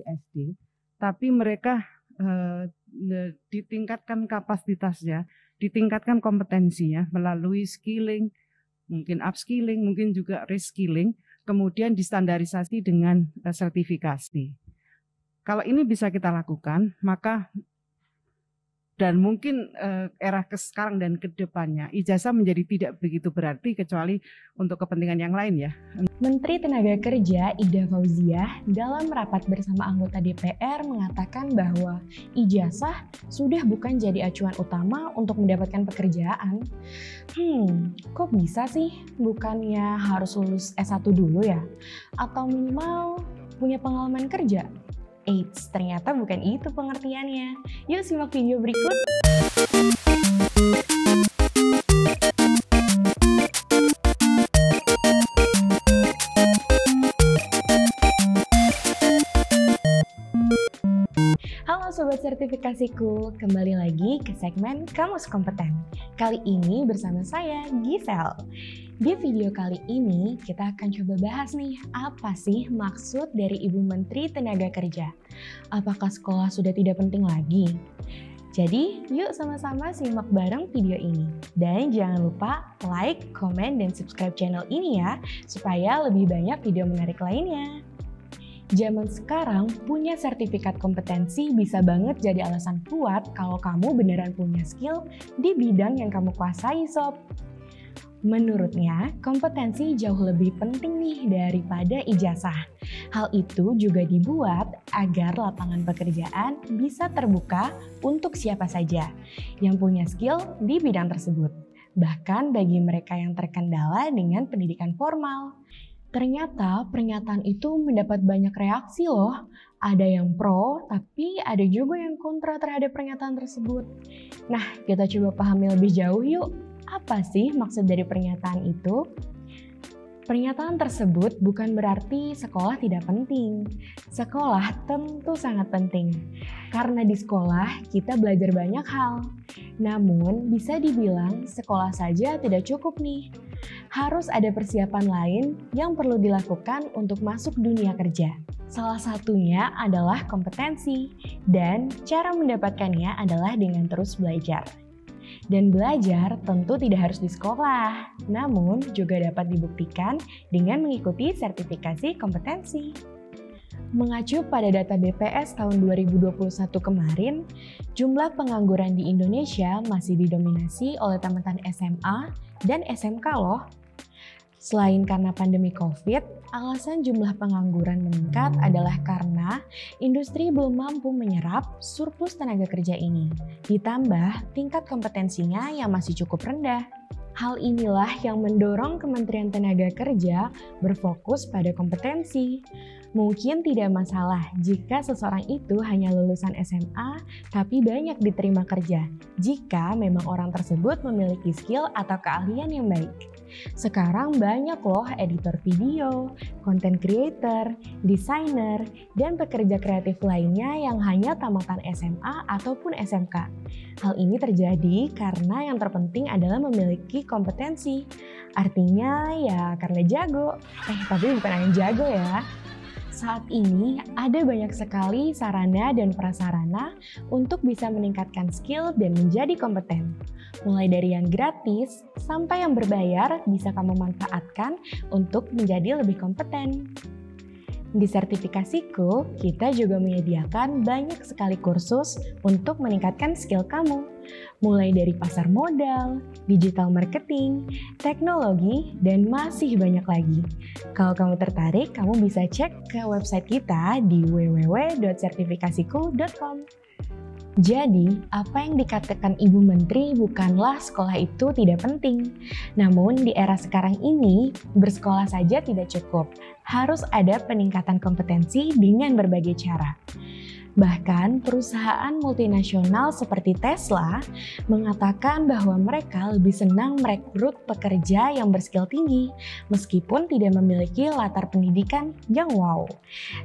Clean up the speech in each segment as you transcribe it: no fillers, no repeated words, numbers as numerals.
SD, tapi mereka ditingkatkan kapasitasnya, ditingkatkan kompetensinya melalui skilling, mungkin upskilling, mungkin juga reskilling, kemudian distandarisasi dengan sertifikasi. Kalau ini bisa kita lakukan, maka dan mungkin era sekarang dan ke depannya, ijazah menjadi tidak begitu berarti kecuali untuk kepentingan yang lain ya. Menteri Tenaga Kerja Ida Fauziah dalam rapat bersama anggota DPR mengatakan bahwa ijazah sudah bukan jadi acuan utama untuk mendapatkan pekerjaan. Kok bisa sih? Bukannya harus lulus S1 dulu ya? Atau minimal punya pengalaman kerja? Eits, ternyata bukan itu pengertiannya. Yuk simak video berikut. Halo Sobat Sertifikasiku, kembali lagi ke segmen Kamus Kompeten. Kali ini bersama saya, Giselle. Di video kali ini kita akan coba bahas nih, apa sih maksud dari Ibu Menteri Tenaga Kerja? Apakah sekolah sudah tidak penting lagi? Jadi, yuk sama-sama simak bareng video ini. Dan jangan lupa like, komen, dan subscribe channel ini ya, supaya lebih banyak video menarik lainnya. Zaman sekarang, punya sertifikat kompetensi bisa banget jadi alasan kuat kalau kamu beneran punya skill di bidang yang kamu kuasai, Sob. Menurutnya, kompetensi jauh lebih penting nih daripada ijazah. Hal itu juga dibuat agar lapangan pekerjaan bisa terbuka untuk siapa saja yang punya skill di bidang tersebut. Bahkan bagi mereka yang terkendala dengan pendidikan formal. Ternyata pernyataan itu mendapat banyak reaksi loh. Ada yang pro, tapi ada juga yang kontra terhadap pernyataan tersebut. Nah, kita coba pahami lebih jauh yuk. Apa sih maksud dari pernyataan itu? Pernyataan tersebut bukan berarti sekolah tidak penting. Sekolah tentu sangat penting. Karena di sekolah kita belajar banyak hal. Namun bisa dibilang sekolah saja tidak cukup nih. Harus ada persiapan lain yang perlu dilakukan untuk masuk dunia kerja. Salah satunya adalah kompetensi. Dan cara mendapatkannya adalah dengan terus belajar. Dan belajar tentu tidak harus di sekolah, namun juga dapat dibuktikan dengan mengikuti sertifikasi kompetensi. Mengacu pada data BPS tahun 2021 kemarin, jumlah pengangguran di Indonesia masih didominasi oleh taman SMA dan SMK loh. Selain karena pandemi COVID, alasan jumlah pengangguran meningkat adalah karena industri belum mampu menyerap surplus tenaga kerja ini. Ditambah tingkat kompetensinya yang masih cukup rendah. Hal inilah yang mendorong Kementerian Tenaga Kerja berfokus pada kompetensi. Mungkin tidak masalah jika seseorang itu hanya lulusan SMA tapi banyak diterima kerja, jika memang orang tersebut memiliki skill atau keahlian yang baik. Sekarang banyak loh editor video, content creator, desainer, dan pekerja kreatif lainnya yang hanya tamatan SMA ataupun SMK. Hal ini terjadi karena yang terpenting adalah memiliki kompetensi. Artinya ya karena jago. Tapi bukan hanya jago ya. Saat ini ada banyak sekali sarana dan prasarana untuk bisa meningkatkan skill dan menjadi kompeten. Mulai dari yang gratis sampai yang berbayar bisa kamu manfaatkan untuk menjadi lebih kompeten. Di sertifikasiku, kita juga menyediakan banyak sekali kursus untuk meningkatkan skill kamu. Mulai dari pasar modal, digital marketing, teknologi, dan masih banyak lagi. Kalau kamu tertarik, kamu bisa cek ke website kita di www.sertifikasiku.com. Jadi, apa yang dikatakan Ibu Menteri bukanlah sekolah itu tidak penting. Namun, di era sekarang ini, bersekolah saja tidak cukup. Harus ada peningkatan kompetensi dengan berbagai cara. Bahkan perusahaan multinasional seperti Tesla mengatakan bahwa mereka lebih senang merekrut pekerja yang berskill tinggi meskipun tidak memiliki latar pendidikan yang wow.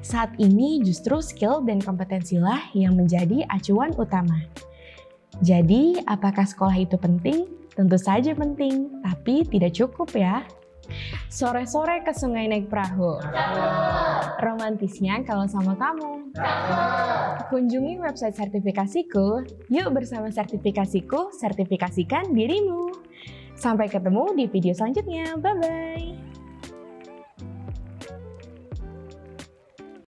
Saat ini justru skill dan kompetensilah yang menjadi acuan utama. Jadi, apakah sekolah itu penting? Tentu saja penting, tapi tidak cukup ya. Sore-sore ke sungai naik perahu. Romantisnya kalau sama kamu. Kunjungi website sertifikasiku. Yuk bersama sertifikasiku, sertifikasikan dirimu. Sampai ketemu di video selanjutnya. Bye-bye.